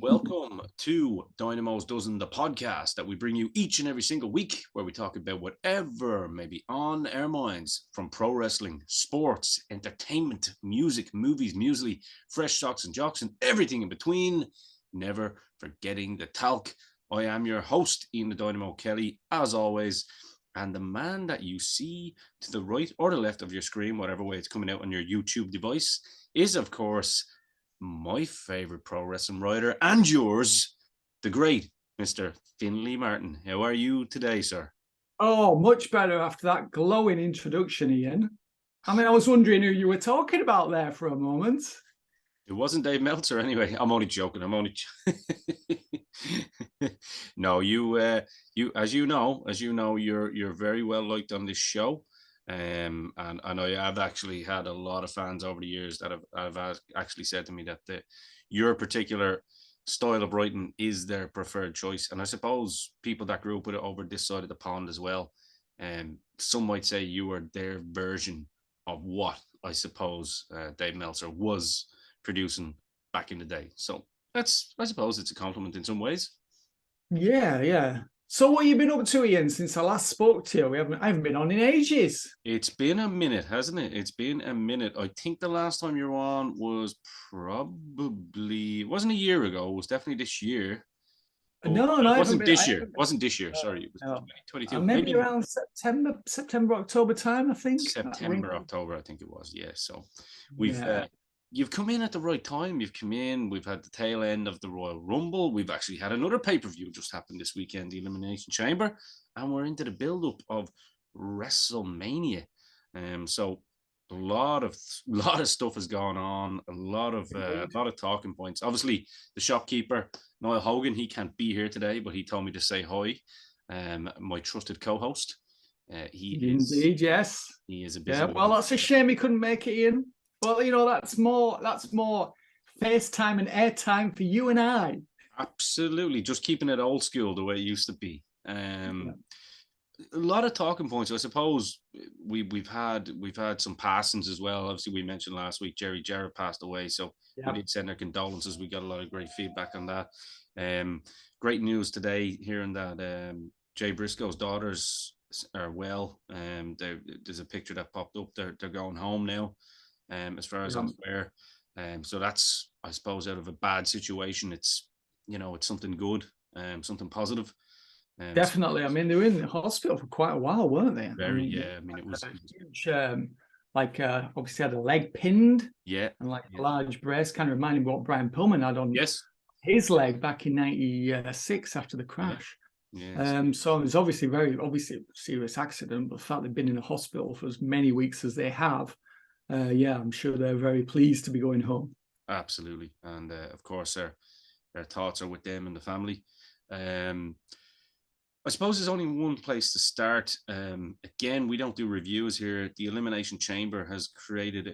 Welcome to Dynamo's Dozen, the podcast that we bring you each and every single week, where we talk about whatever may be on our minds, from pro wrestling, sports, entertainment, music, movies, muesli, fresh socks and jocks, and everything in between. Never forgetting the talc. I am your host, Ian the Dynamo Kelly, as always, and the man that you see to the right or the left of your screen, whatever way it's coming out on your YouTube device, is, of course, my favorite pro wrestling writer and yours, the great Mr. Findlay Martin. How are you today, sir? Oh, much better after that glowing introduction, Ian. I mean, I was wondering who you were talking about there for a moment. It wasn't Dave Meltzer anyway. I'm only joking. No, you as you know, you're very well liked on this show. And I know I've actually had a lot of fans over the years that have actually said to me that your particular style of writing is their preferred choice. And I suppose people that grew up with it over this side of the pond as well. Some might say you are their version of what I suppose Dave Meltzer was producing back in the day. So I suppose it's a compliment in some ways. Yeah. So what have you been up to, Ian, since I last spoke to you? I haven't been on in ages. It's been a minute, hasn't it? It's been a minute. I think the last time you were on was probably, it wasn't a year ago. It was definitely this year. No, it I wasn't haven't this been, year. It wasn't this year. Sorry, it was no. 2022. Maybe around September, October time, I think. September, October, I think it was. Yeah. So you've come in at the right time. You've come in. We've had the tail end of the Royal Rumble. We've actually had another pay-per-view just happened this weekend, the Elimination Chamber, and we're into the build-up of Wrestlemania. So a lot of stuff has gone on. A lot of talking points. Obviously, the shopkeeper Niall Hogan, he can't be here today, but he told me to say hi. My trusted co-host. Indeed, yes. He is a busy. Yeah. Well, that's a shame he couldn't make it, Ian. Well, that's more FaceTime and airtime for you and I. Absolutely, just keeping it old school the way it used to be. A lot of talking points. I suppose we've had some passings as well. Obviously, we mentioned last week Jerry Jarrett passed away, so we did send our condolences. We got a lot of great feedback on that. Great news today, hearing that Jay Briscoe's daughters are well. There's a picture that popped up. They're going home now. As far as I'm aware. So that's, I suppose, out of a bad situation, it's something good, something positive. Definitely. I mean, they were in the hospital for quite a while, weren't they? I mean, it was huge, obviously had a leg pinned. Yeah. And a large brace, kind of reminding what Brian Pillman had on his leg back in 96 after the crash. Yeah. So it was obviously a serious accident, but the fact they've been in the hospital for as many weeks as they have, I'm sure they're very pleased to be going home. Absolutely. And of course, their thoughts are with them and the family. I suppose there's only one place to start. Again, we don't do reviews here. The Elimination Chamber has created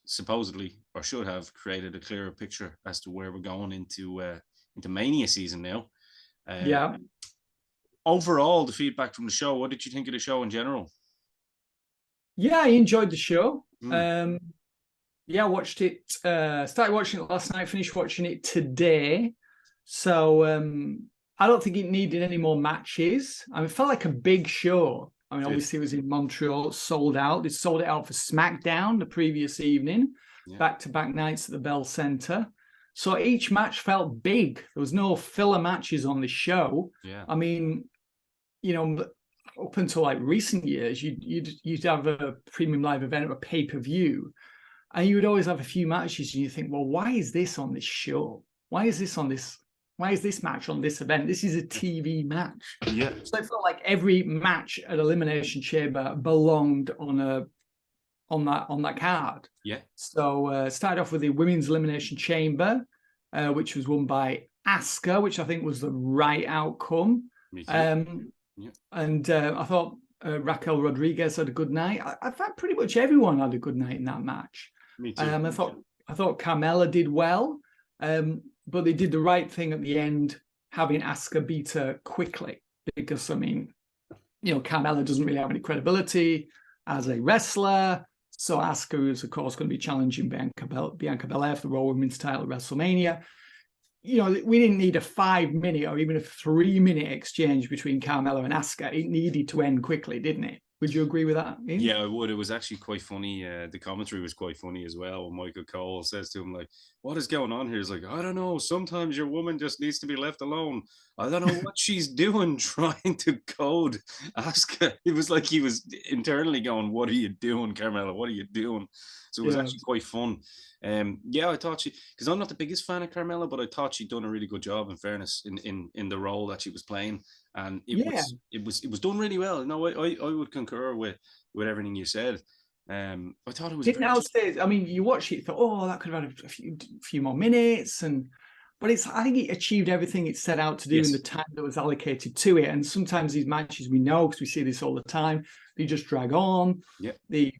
supposedly, or should have created a clearer picture as to where we're going into Mania season now. Overall, the feedback from the show, what did you think of the show in general? Yeah, I enjoyed the show. Watched it. Started watching it last night, finished watching it today. So I don't think it needed any more matches. I mean, it felt like a big show. I mean, obviously it was in Montreal, sold out. They sold it out for SmackDown the previous evening, back-to-back nights at the Bell Center. So each match felt big. There was no filler matches on the show. Yeah. I mean, up until recent years, you'd have a premium live event or a pay-per-view, and you would always have a few matches, and you think, well, why is this on this show? Why is this match on this event? This is a TV match. Yeah. So I felt like every match at Elimination Chamber belonged on that card. Yeah. So started off with the Women's Elimination Chamber, which was won by Asuka, which I think was the right outcome. Me too. And I thought Raquel Rodriguez had a good night. I thought pretty much everyone had a good night in that match. Me too. I thought Carmella did well, but they did the right thing at the end, having Asuka beat her quickly, because Carmella doesn't really have any credibility as a wrestler. So Asuka is, of course, going to be challenging Bianca Belair for the Raw Women's title at WrestleMania. we didn't need a 5-minute or even a 3-minute exchange between Carmella and Asuka. It needed to end quickly, didn't it? Would you agree with that, Ian? Yeah, I would. It was actually quite funny. The commentary was quite funny as well. When Michael Cole says to him, like, what is going on here? He's like, I don't know. Sometimes your woman just needs to be left alone. I don't know what she's doing trying to code Asuka. It was like he was internally going, what are you doing, Carmella? What are you doing? So it was actually quite fun. Yeah, I thought because I'm not the biggest fan of Carmella, but I thought she'd done a really good job, in fairness, in the role that she was playing. And it was done really well. No, I would concur with everything you said. I thought it was. Didn't outstay. I mean, you watch it, thought, oh, that could have had a few more minutes, but I think it achieved everything it set out to do in the time that was allocated to it. And sometimes these matches, we know because we see this all the time, they just drag on. Yeah, they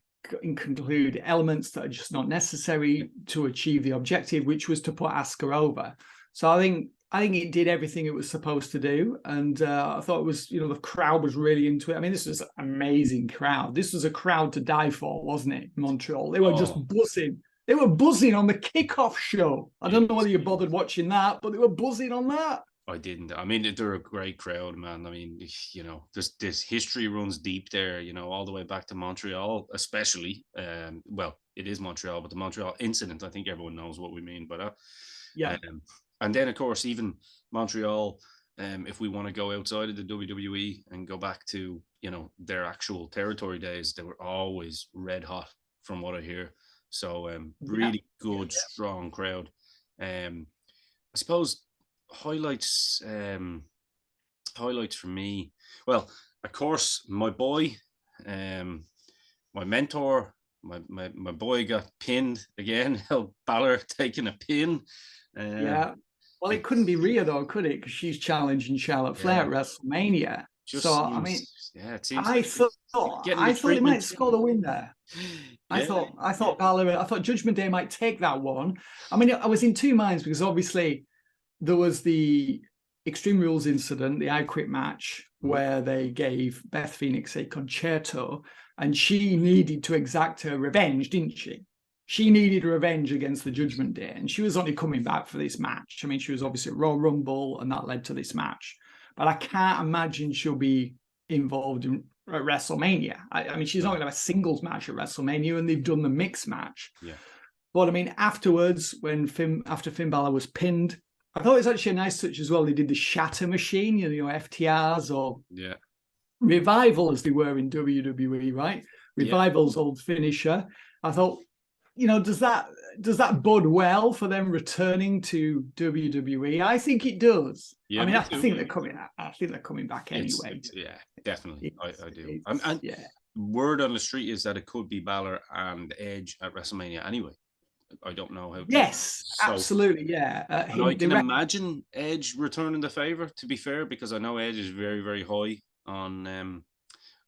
include elements that are just not necessary to achieve the objective, which was to put Asuka over. So I think it did everything it was supposed to do. And I thought it was, the crowd was really into it. I mean, this was an amazing crowd. This was a crowd to die for, wasn't it, Montreal? They were just buzzing. They were buzzing on the kickoff show. I don't know whether you bothered watching that, but they were buzzing on that. I didn't. I mean, they're a great crowd, man. I mean, this history runs deep there, all the way back to Montreal, especially. Well, it is Montreal, but the Montreal incident, I think everyone knows what we mean by that. Yeah. And then, of course, even Montreal, if we want to go outside of the WWE and go back to, their actual territory days, they were always red hot from what I hear. So really good, strong crowd. I suppose highlights for me. Well, of course, my boy, my mentor, my boy got pinned again. Balor taking a pin. Well, it couldn't be Rhea though, could it? Because she's challenging Charlotte Flair at WrestleMania. I thought he might score the win there. I thought Judgment Day might take that one. I mean, I was in two minds because obviously there was the Extreme Rules incident, the I Quit match, where they gave Beth Phoenix a concerto, and she needed to exact her revenge, didn't she? She needed revenge against the Judgment Day, and she was only coming back for this match. I mean, she was obviously at Royal Rumble, and that led to this match. But I can't imagine she'll be involved in WrestleMania. I mean, she's not going to have a singles match at WrestleMania, and they've done the mixed match. Yeah. But I mean, afterwards, after Finn Balor was pinned, I thought it was actually a nice touch as well. They did the shatter machine, FTRs or Revival, as they were in WWE, right? Revival's old finisher. I thought, does that bode well for them returning to WWE? I think it does. Yeah, I mean, I think they're coming back anyway. Yeah, definitely. I do. And word on the street is that it could be Balor and Edge at WrestleMania anyway. I don't know how. Yes, absolutely. Yeah. I can imagine Edge returning the favor, to be fair, because I know Edge is very, very high on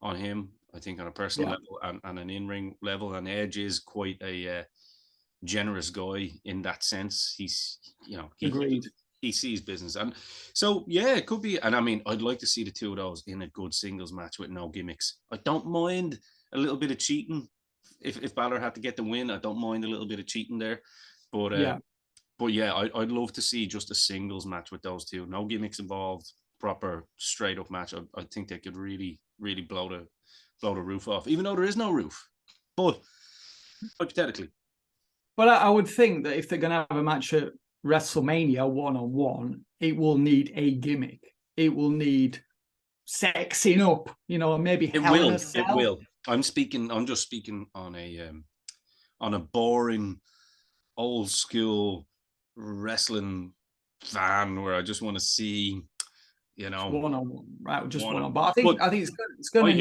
him. I think on a personal level and an in-ring level, and Edge is quite a generous guy in that sense. He's, he sees business, and so it could be. And I mean, I'd like to see the two of those in a good singles match with no gimmicks. I don't mind a little bit of cheating. If Balor had to get the win, I don't mind a little bit of cheating there. But I'd love to see just a singles match with those two. No gimmicks involved, proper straight up match. I think they could really, really blow the roof off, even though there is no roof. But hypothetically. But I would think that if they're going to have a match at WrestleMania one-on-one, it will need a gimmick. It will need sexing up, maybe It will. I'm just speaking on a boring old school wrestling fan where I just want to see, one-on-one, right? Just one-on-one. But I think it's going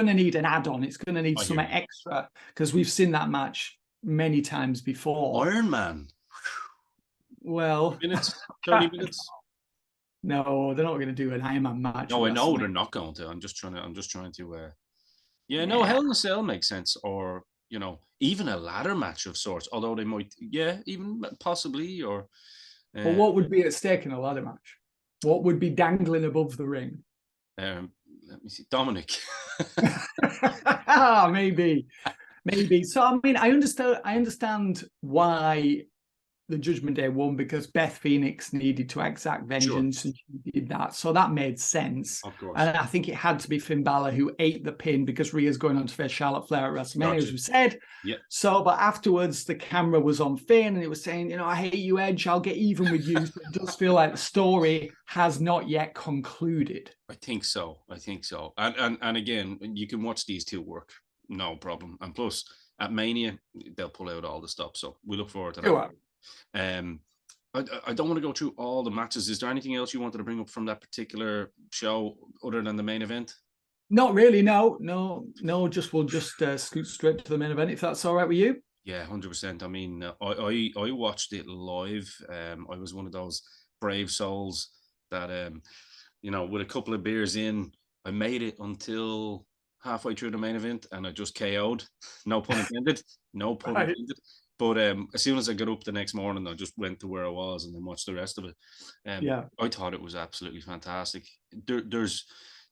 to need an add-on. It's going to need some extra because we've seen that match many times before. Iron Man. Well, 30 minutes. No, they're not going to do an Iron Man match. No, I know they're not going to. I'm just trying to. Hell in a Cell makes sense, or even a ladder match of sorts. Although they might, even possibly, or. But what would be at stake in a ladder match? What would be dangling above the ring? Let me see, Dominic. Maybe. So I mean, I understand why the Judgment Day won because Beth Phoenix needed to exact vengeance, and she did that. So that made sense. Of course. And I think it had to be Finn Balor who ate the pin because Rhea's going on to face Charlotte Flair at WrestleMania, as we said. Yeah. So, but afterwards, the camera was on Finn and it was saying, I hate you, Edge. I'll get even with you. So it does feel like the story has not yet concluded. I think so. And again, you can watch these two work. No problem. And plus, at Mania, they'll pull out all the stops. So we look forward to that. Sure. I don't want to go through all the matches. Is there anything else you wanted to bring up from that particular show other than the main event? Not really. No. We'll just scoot straight to the main event if that's all right with you. Yeah, 100%. I mean, I watched it live. I was one of those brave souls that, with a couple of beers in, I made it until halfway through the main event and I just KO'd. No pun intended. No pun intended. But as soon as I got up the next morning, I just went to where I was and then watched the rest of it. I thought it was absolutely fantastic. There's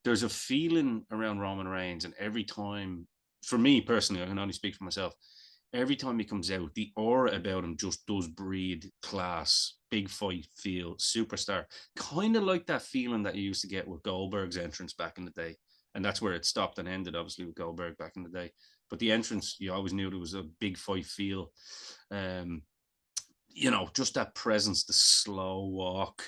a feeling around Roman Reigns, and every time, for me personally, I can only speak for myself, every time he comes out, the aura about him just does breed class, big fight feel, superstar. Kind of like that feeling that you used to get with Goldberg's entrance back in the day. And that's where it stopped and ended, obviously, with Goldberg back in the day. But the entrance, you always knew there was a big fight feel. Just that presence, the slow walk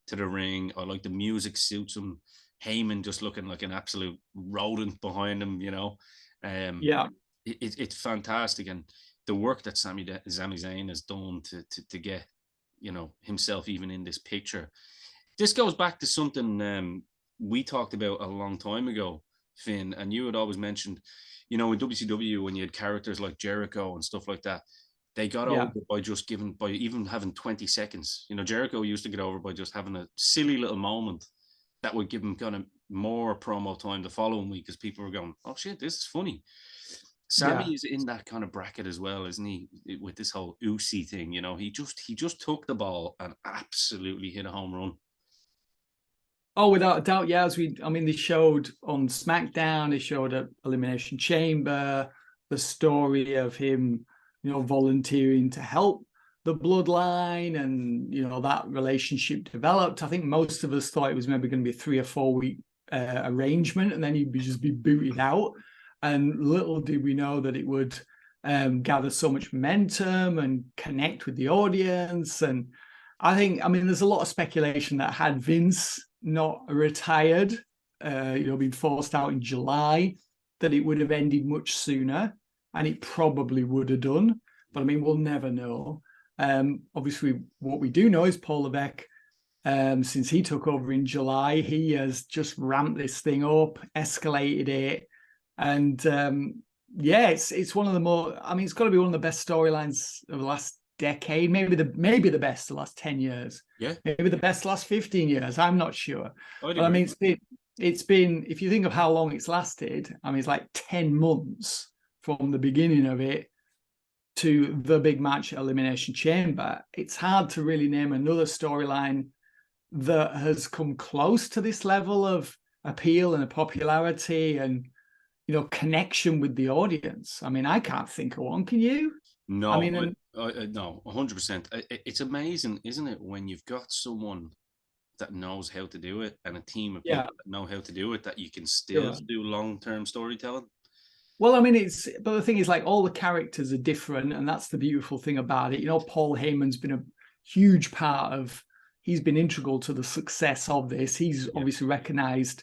to the ring. I like the music suits him. Heyman just looking like an absolute rodent behind him, It's fantastic. And the work that Sami Zayn has done to get, himself even in this picture. This goes back to something we talked about a long time ago, Finn, and you had always mentioned, in WCW, when you had characters like Jericho and stuff like that, they got over by even having 20 seconds. Jericho used to get over by just having a silly little moment that would give him kind of more promo time the following week, because people were going, oh shit, this is funny. Sammy is in that kind of bracket as well, isn't he? With this whole Usi thing, he just took the ball and absolutely hit a home run. Oh, without a doubt, yeah. They showed on SmackDown, they showed at Elimination Chamber the story of him, volunteering to help the bloodline, and that relationship developed. I think most of us thought it was maybe going to be a 3 or 4 week arrangement, and then he'd just be booted out. And little did we know that it would gather so much momentum and connect with the audience. And I think, there's a lot of speculation that had Vince not retired, been forced out in July, that it would have ended much sooner, and it probably would have done. But we'll never know. Obviously, what we do know is Paul Levesque, since he took over in July, he has just ramped this thing up, escalated it, and it's one of the more. It's got to be one of the best storylines of the last decade, maybe the best the last 10 years. Yeah, maybe the best the last 15 years. I'm not sure. But it's been, if you think of how long it's lasted, it's like 10 months from the beginning of it to the big match at Elimination Chamber. It's hard to really name another storyline that has come close to this level of appeal and popularity and connection with the audience. I can't think of one. Can you? No, no, 100%. It's amazing, isn't it, when you've got someone that knows how to do it and a team of people that know how to do it, that you can still do long-term storytelling. Well, but the thing is, like, all the characters are different, and that's the beautiful thing about it. Paul Heyman's been a huge part of, he's been integral to the success of this. He's obviously recognized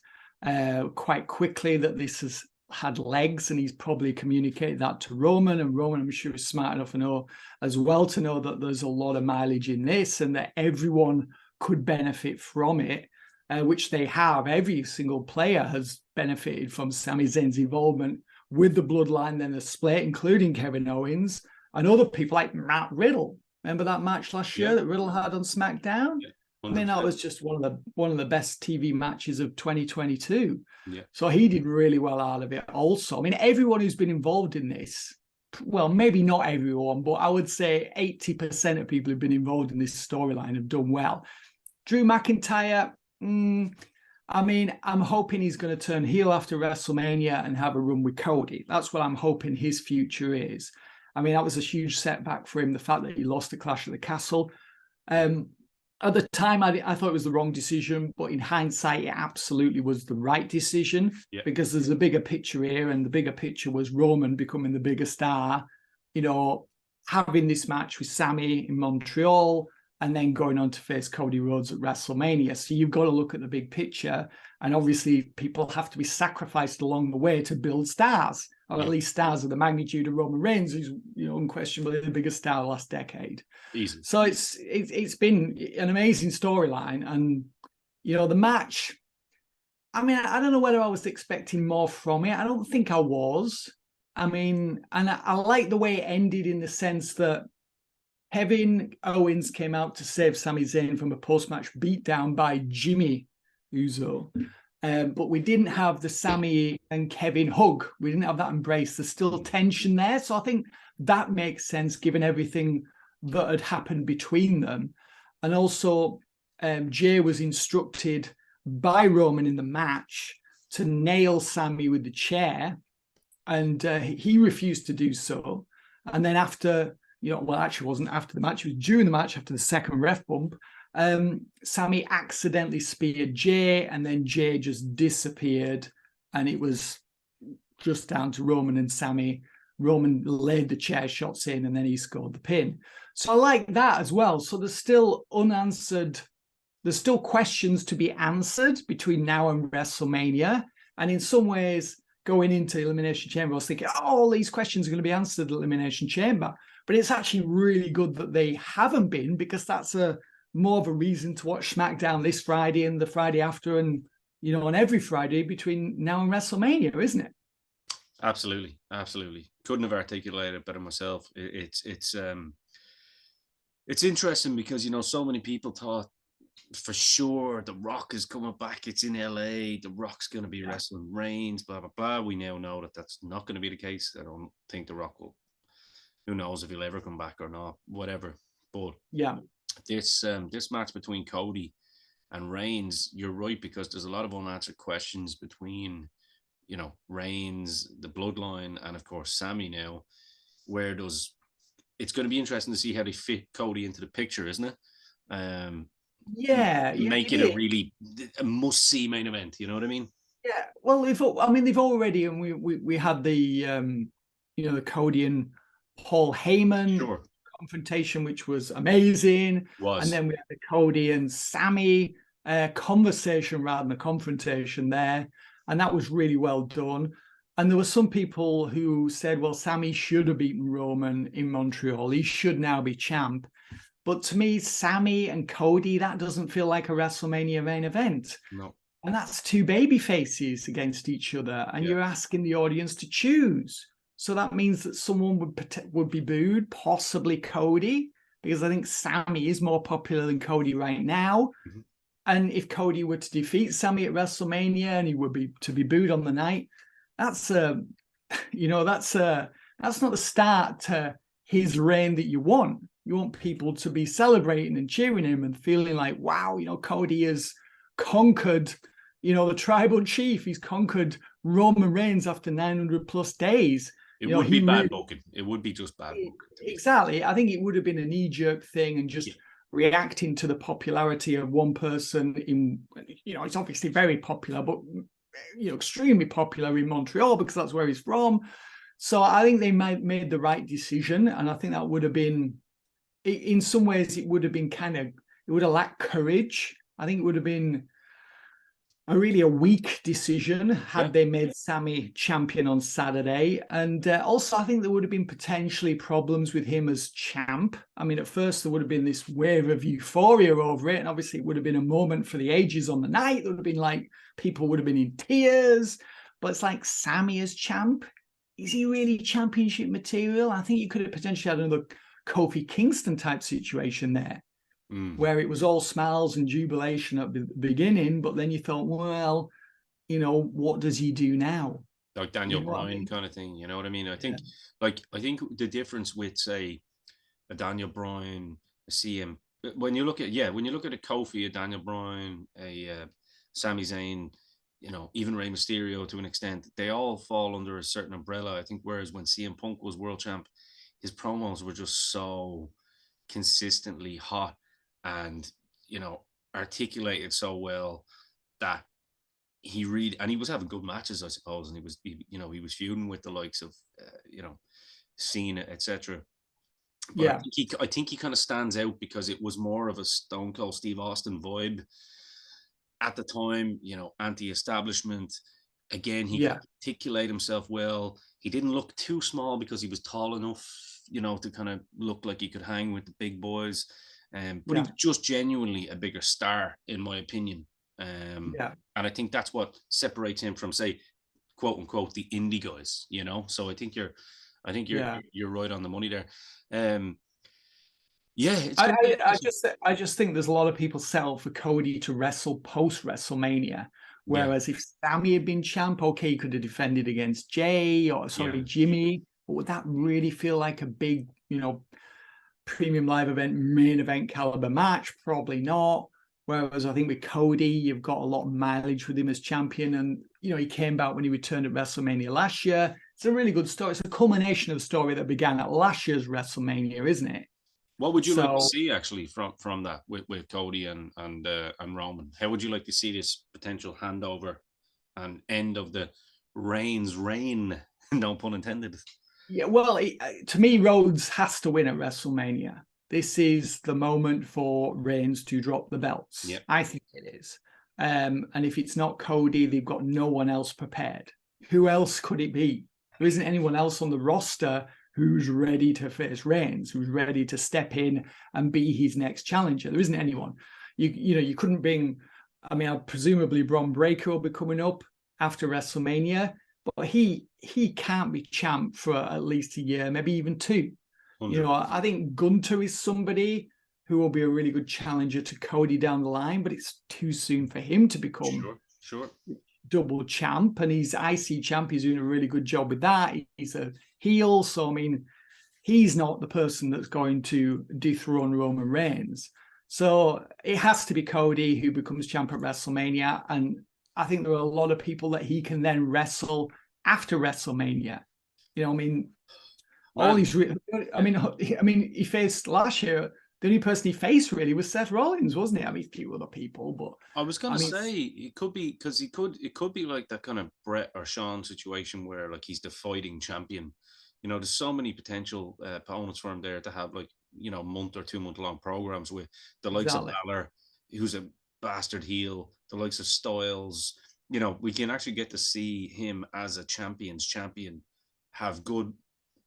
quite quickly that this has had legs, and he's probably communicated that to Roman, and Roman, I'm sure, is smart enough to know as well, to know that there's a lot of mileage in this and that everyone could benefit from it, which they have. Every single player has benefited from Sami Zayn's involvement with the bloodline, then the split, including Kevin Owens and other people like Matt Riddle. Remember that match last year that Riddle had on SmackDown? Yeah. That was just one of the best TV matches of 2022. Yeah. So he did really well out of it also. Everyone who's been involved in this, well, maybe not everyone, but I would say 80% of people who've been involved in this storyline have done well. Drew McIntyre, I'm hoping he's going to turn heel after WrestleMania and have a run with Cody. That's what I'm hoping his future is. I mean, that was a huge setback for him, the fact that he lost the Clash at the Castle. At the time, I thought it was the wrong decision, but in hindsight, it absolutely was the right decision because there's a bigger picture here, and the bigger picture was Roman becoming the bigger star, having this match with Sami in Montreal, and then going on to face Cody Rhodes at WrestleMania. So you've got to look at the big picture. And obviously, people have to be sacrificed along the way to build stars, or at least stars of the magnitude of Roman Reigns, who's unquestionably the biggest star of the last decade. Easy. So it's been an amazing storyline. And, the match, I mean, I don't know whether I was expecting more from it. I don't think I was. I mean, and I like the way it ended in the sense that Kevin Owens came out to save Sami Zayn from a post-match beatdown by Jimmy Uso. But we didn't have the Sami and Kevin hug. We didn't have that embrace. There's still tension there. So I think that makes sense given everything that had happened between them. And also, Jay was instructed by Roman in the match to nail Sami with the chair. And he refused to do so. And then after... actually it wasn't after the match, it was during the match, after the second ref bump, Sami accidentally speared Jay, and then Jay just disappeared, and it was just down to Roman and Sami. Roman laid the chair shots in, and then he scored the pin. So I like that as well. So there's still questions to be answered between now and WrestleMania, and in some ways, going into Elimination Chamber, I was thinking, all these questions are going to be answered at Elimination Chamber. But it's actually really good that they haven't been, because that's more of a reason to watch SmackDown this Friday and the Friday after, and on every Friday between now and WrestleMania, isn't it? Absolutely. Couldn't have articulated it better myself. It's interesting because so many people thought for sure The Rock is coming back. It's in LA. The Rock's going to be wrestling Reigns. Blah blah blah. We now know that that's not going to be the case. I don't think The Rock will. Who knows if he'll ever come back or not, whatever. But this match between Cody and Reigns, you're right, because there's a lot of unanswered questions between, Reigns, the bloodline, and of course Sami now. It's going to be interesting to see how they fit Cody into the picture, isn't it? Make it a must-see main event. You know what I mean? Yeah. Well, they've already, and we had the the Cody and Paul Heyman confrontation, which was amazing. And then we had the Cody and Sami conversation rather than a confrontation there. And that was really well done. And there were some people who said, well, Sami should have beaten Roman in Montreal. He should now be champ. But to me, Sami and Cody, that doesn't feel like a WrestleMania main event. No. And that's two baby faces against each other. And you're asking the audience to choose. So that means that someone would be booed, possibly Cody, because I think Sami is more popular than Cody right now. Mm-hmm. And if Cody were to defeat Sami at WrestleMania and he would be to be booed on the night, that's not the start to his reign that you want. You want people to be celebrating and cheering him and feeling like, wow, Cody has conquered, the tribal chief. He's conquered Roman Reigns after 900 plus days. It would be bad booking. It would be just bad booking. Exactly. I think it would have been a knee-jerk thing and just reacting to the popularity of one person in, it's obviously very popular, but, extremely popular in Montreal because that's where he's from. So I think they made the right decision. And I think that would have been, in some ways, it would have been it would have lacked courage. I think it would have been a weak decision had they made Sami champion on Saturday. And also, I think there would have been potentially problems with him as champ. I mean, at first, there would have been this wave of euphoria over it. And obviously, it would have been a moment for the ages on the night. There would have been people would have been in tears. But it's like, Sami as champ? Is he really championship material? I think you could have potentially had another Kofi Kingston type situation there. Where it was all smiles and jubilation at the beginning, but then you thought, well, what does he do now? Like Daniel Bryan kind of thing, you know what I mean? I think, I think the difference with, say, a Daniel Bryan, a CM, when you look at a Kofi, a Daniel Bryan, a Sami Zayn, even Rey Mysterio to an extent, they all fall under a certain umbrella. I think whereas when CM Punk was world champ, his promos were just so consistently hot and, articulated so well that he was having good matches, I suppose, and he was feuding with the likes of, Cena, etc. But Yeah, I think he kind of stands out because it was more of a Stone Cold Steve Austin vibe at the time, anti-establishment. Again, he could yeah, articulate himself well. He didn't look too small because he was tall enough, to kind of look like he could hang with the big boys. But he yeah, was just genuinely a bigger star, in my opinion. yeah, And I think that's what separates him from, say, quote unquote, the indie guys. So I think you're yeah. you're right on the money there. Um, yeah, it's I, going to be I, I interesting. just I just think there's a lot of people settle for Cody to wrestle post WrestleMania. Yeah, Whereas if Sammy had been champ, okay, he could have defended against Jay or yeah. sorry, Jimmy. But would that really feel like a big, premium live event, main event caliber match? Probably not. Whereas I think with Cody, you've got a lot of mileage with him as champion. And, he came back when he returned at WrestleMania last year. It's a really good story. It's a culmination of a story that began at last year's WrestleMania, isn't it? What would you like to So see actually from that with Cody and Roman? How would you like to see this potential handover and end of the Reigns reign? No pun intended. yeah, well, to me, Rhodes has to win at WrestleMania. This is the moment for Reigns to drop the belts. Yeah, I think it is. And if it's not Cody, they've got no one else prepared. Who else could it be? There isn't anyone else on the roster who's ready to face Reigns, who's ready to step in and be his next challenger. There isn't anyone. You couldn't bring. I mean, presumably Braun Breaker will be coming up after WrestleMania, but he can't be champ for at least a year, maybe even two. 100. I think Gunter is somebody who will be a really good challenger to Cody down the line, but it's too soon for him to become Sure, sure. double champ, and he's IC champ. He's doing a really good job with that. He's a heel, so I mean, he's not the person that's going to dethrone Roman Reigns. So it has to be Cody who becomes champ at WrestleMania, and I think there are a lot of people that he can then wrestle after WrestleMania. I mean, all Man, these. He faced last year. The only person he faced really was Seth Rollins, wasn't it? I mean, a few other people, but I was gonna I mean, say it could be because it could be like that kind of Brett or Sean situation where like he's the fighting champion. There's so many potential opponents for him there to have like month or 2 month long programs with the likes of exactly. Balor, who's a bastard heel, the likes of Styles. We can actually get to see him as a champion's champion have good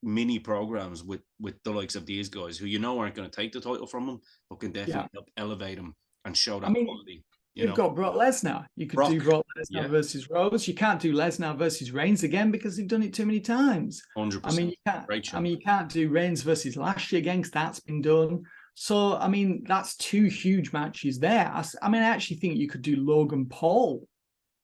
mini programs with the likes of these guys who aren't going to take the title from him, but can Yeah. definitely help elevate him and show I that mean, quality. You you've know, got Brock Lesnar. You could do Brock, Brock Lesnar yeah, versus Rose. You can't do Lesnar versus Reigns again because they've done it too many times. I mean, 100%. you can't. Great I show. mean, you can't do Reigns versus Lashley again because that's been done. So, I mean, that's two huge matches there. I actually think you could do Logan Paul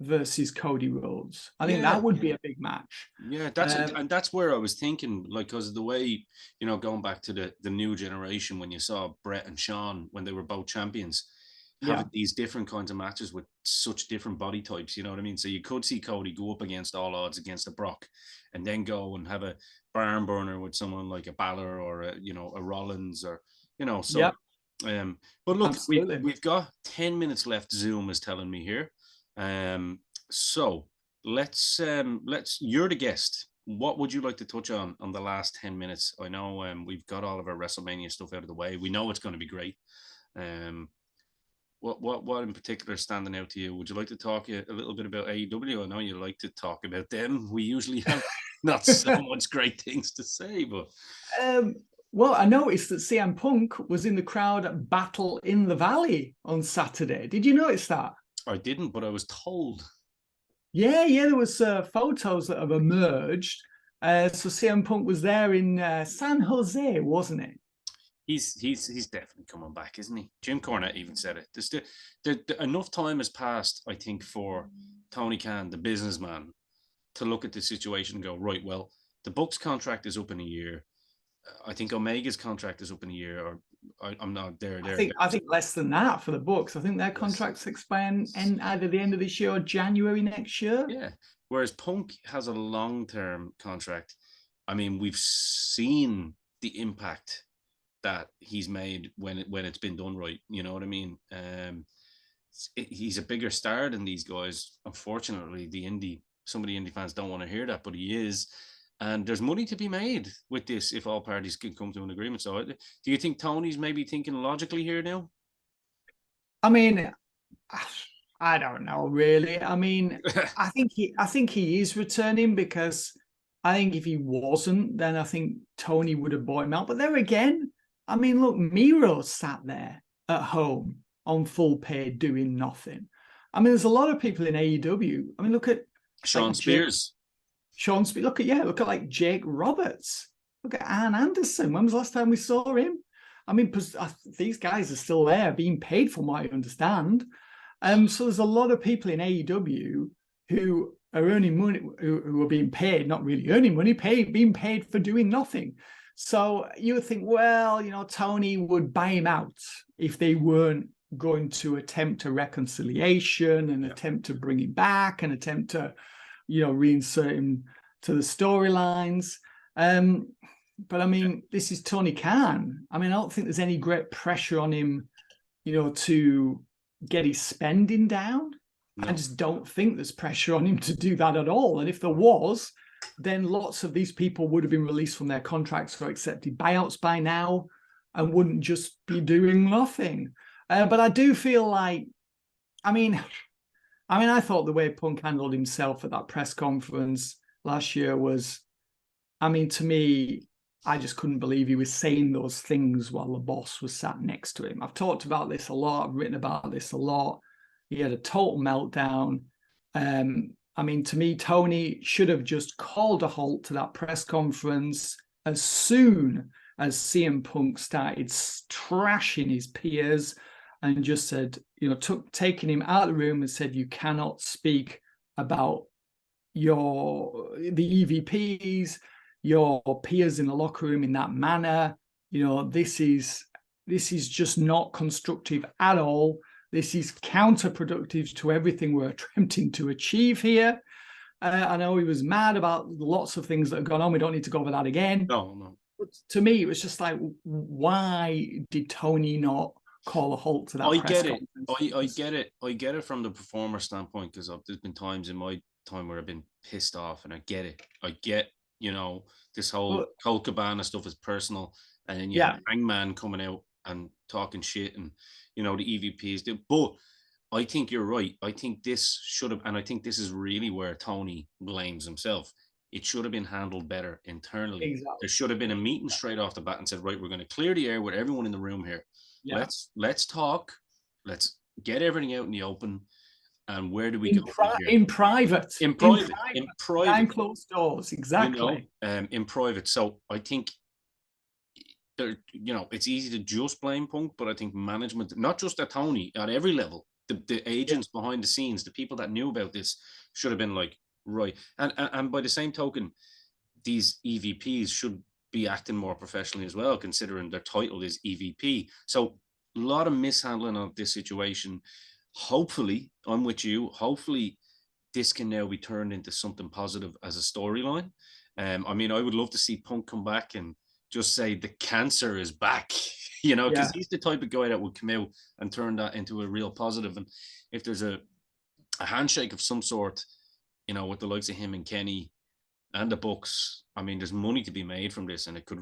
versus Cody Rhodes. I think Yeah, that would be a big match. yeah, Um, and that's where I was thinking, like, because of the way, going back to the new generation when you saw Brett and Sean when they were both champions, yeah, having these different kinds of matches with such different body types, you know what I mean? So you could see Cody go up against all odds against a Brock, and then go and have a barn burner with someone like a Balor or a Rollins or so. yeah, Um, but look, absolutely. we've got 10 minutes left. Zoom is telling me here. So let's you're the guest. What would you like to touch on the last 10 minutes? I know we've got all of our WrestleMania stuff out of the way. We know it's going to be great. Um, what in particular is standing out to you? Would you like to talk a little bit about AEW? I know you like to talk about them. We usually have not so much great things to say, but Um, well, I noticed that CM Punk was in the crowd at Battle in the Valley on Saturday. Did you notice that? I didn't. But I was told. Yeah. There was photos that have emerged. So CM Punk was there in San Jose, wasn't it? He's definitely coming back, isn't he? Jim Cornette even said it. Enough time has passed, I think, for Tony Khan, the businessman, to look at the situation and go, right, well, the Bucks contract is up in a year. I think Omega's contract is up in a year, or I'm not there. I think less than that for the Bucks. I think their Yes. contracts expire in either the end of this year or January next year. Yeah. Whereas Punk has a long-term contract. I mean, we've seen the impact that he's made when it's been done right. You know what I mean? He's a bigger star than these guys. Unfortunately, some of the indie fans don't want to hear that, but he is. And there's money to be made with this if all parties can come to an agreement. So, do you think Tony's maybe thinking logically here now? I mean, I don't know really. I mean, I think he is returning, because I think if he wasn't, then I think Tony would have bought him out. But there again, I mean, look, Miro sat there at home on full pay doing nothing. I mean, there's a lot of people in AEW. I mean, look at Sean Spears. Sean Spears. Look at like Jake Roberts. Look at Arn Anderson. When was the last time we saw him? I mean, these guys are still there, being paid from what I understand. So there's a lot of people in AEW who are earning money, who are being paid, not really earning money, being paid for doing nothing. So you would think, well, Tony would buy him out if they weren't going to attempt a reconciliation and attempt to bring him back and attempt to, reinsert him to the storylines. But I mean, this is Tony Khan. I mean, I don't think there's any great pressure on him, to get his spending down. No. I just don't think there's pressure on him to do that at all. And if there was, then lots of these people would have been released from their contracts or accepted buyouts by now and wouldn't just be doing nothing. But I do feel like, I mean, I thought the way Punk handled himself at that press conference last year was, I mean, to me, I just couldn't believe he was saying those things while the boss was sat next to him. I've talked about this a lot. I've written about this a lot. He had a total meltdown. I mean, to me, Tony should have just called a halt to that press conference as soon as CM Punk started trashing his peers, and just said, taking him out of the room and said, you cannot speak about the EVPs, your peers in the locker room in that manner. This is just not constructive at all. This is counterproductive to everything we're attempting to achieve here. I know he was mad about lots of things that have gone on. We don't need to go over that again. No. But to me, it was just like, why did Tony not call a halt to that press conference? I get it from the performer standpoint, because there's been times in my time where I've been pissed off, and I get it. I get, this whole Colt Cabana stuff is personal, and then you have Hangman coming out and talking shit, and the EVPs do. But I think you're right. I think this should have, and I think this is really where Tony blames himself. It should have been handled better internally. Exactly. There should have been a meeting straight off the bat and said, right, we're going to clear the air with everyone in the room here. Yeah. Let's talk. Let's get everything out in the open. And where do we go? In private. Behind closed doors. Exactly. In private. So I think it's easy to just blame Punk, but I think management, not just at Tony, at every level, the agents behind the scenes, the people that knew about this, should have been like, right. And by the same token, these EVPs should be acting more professionally as well, considering their title is EVP. So a lot of mishandling of this situation. Hopefully, I'm with you. Hopefully, this can now be turned into something positive as a storyline. I mean, I would love to see Punk come back and just say the cancer is back, because he's the type of guy that would come out and turn that into a real positive. And if there's a handshake of some sort, with the likes of him and Kenny and the Bucks, I mean, there's money to be made from this, and it could.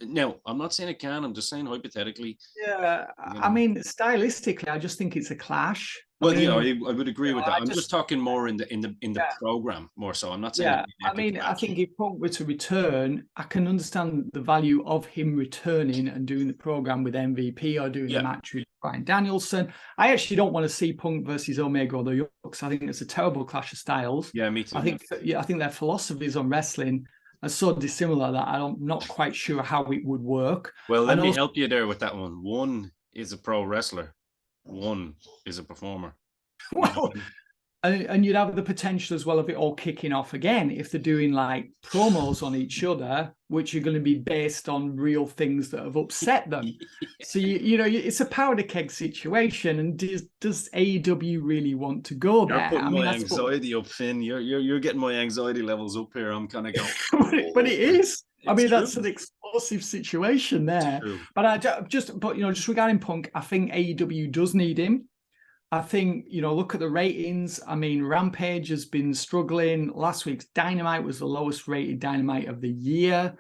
Now, I'm not saying it can. I'm just saying hypothetically. Yeah, I mean, stylistically, I just think it's a clash. Well, I would agree with that. I'm just talking more in the program more so. I'm not saying. Yeah, I mean, I think if Punk were to return, I can understand the value of him returning and doing the program with MVP or doing a match with Bryan Danielson. I actually don't want to see Punk versus Omega or the Yucks. I think it's a terrible clash of styles. Yeah, me too. I think their philosophies on wrestling are so dissimilar that I'm not quite sure how it would work. Well, let me help you there with that one. One is a pro wrestler. One is a performer. Well, and you'd have the potential as well of it all kicking off again if they're doing like promos on each other, which are going to be based on real things that have upset them. So it's a powder keg situation. And does AEW really want to go there? You're putting my anxiety up, Finn. You're getting my anxiety levels up here. I'm kind of going. But it is. I mean, that's an explosive situation there. True. But just regarding Punk, I think AEW does need him. I think, look at the ratings. I mean, Rampage has been struggling. Last week's Dynamite was the lowest rated Dynamite of the year.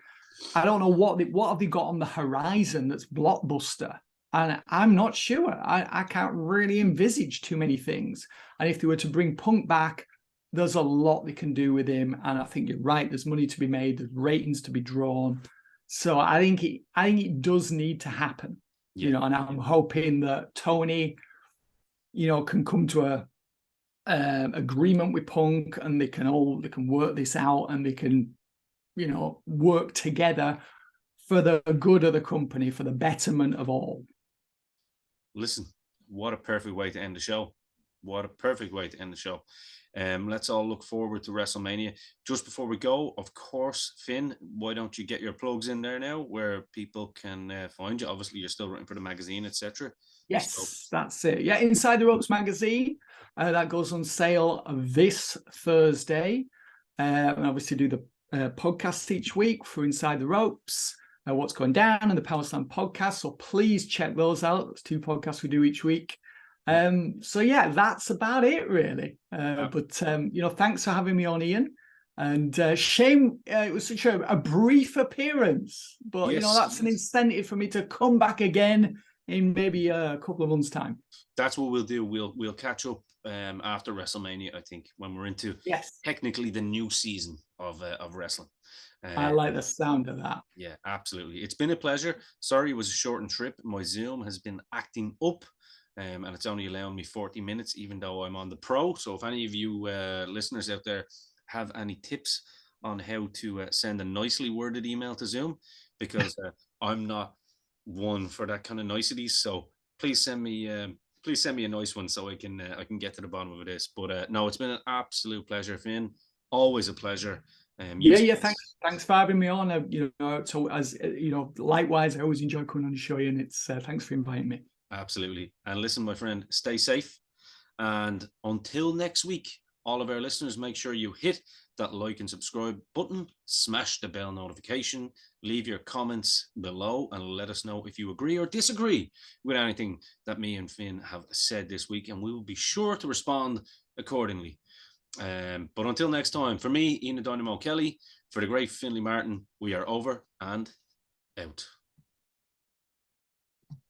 I don't know what have they got on the horizon that's blockbuster. And I'm not sure. I can't really envisage too many things. And if they were to bring Punk back, there's a lot they can do with him. And I think you're right. There's money to be made. There's ratings to be drawn. So I think it does need to happen. And I'm hoping that Tony, can come to a agreement with Punk, and they can work this out, and they can, work together for the good of the company, for the betterment of all. Listen, what a perfect way to end the show. Let's all look forward to WrestleMania. Just before we go, of course, Finn, why don't you get your plugs in there now where people can find you? Obviously, you're still writing for the magazine, etc. Yes, that's it. Yeah, Inside the Ropes magazine. That goes on sale this Thursday. And obviously do the podcast each week for Inside the Ropes, What's Going Down, and the Power Slam podcast. So please check those out. There's 2 podcasts we do each week. So yeah, that's about it really. But thanks for having me on, Ian. And shame it was such a brief appearance, but yes, that's an incentive for me to come back again in maybe a couple of months' time. That's what we'll do. We'll catch up after WrestleMania, I think, when we're into technically the new season of wrestling. I like the sound of that. Yeah, absolutely. It's been a pleasure. Sorry, it was a shortened trip. My Zoom has been acting up. And it's only allowing me 40 minutes, even though I'm on the Pro. So if any of you listeners out there have any tips on how to send a nicely worded email to Zoom, because I'm not one for that kind of niceties. So please send me a nice one so I can get to the bottom of this. But no, it's been an absolute pleasure, Finn. Always a pleasure. Thanks for having me on. So as likewise, I always enjoy coming on the show, and it's thanks for inviting me. Absolutely. And listen, my friend, stay safe. And until next week, all of our listeners, make sure you hit that like and subscribe button, smash the bell notification, leave your comments below, and let us know if you agree or disagree with anything that me and Finn have said this week, and we will be sure to respond accordingly. But until next time, for me, Ian Dynamo Kelly, for the great Findlay Martin, we are over and out.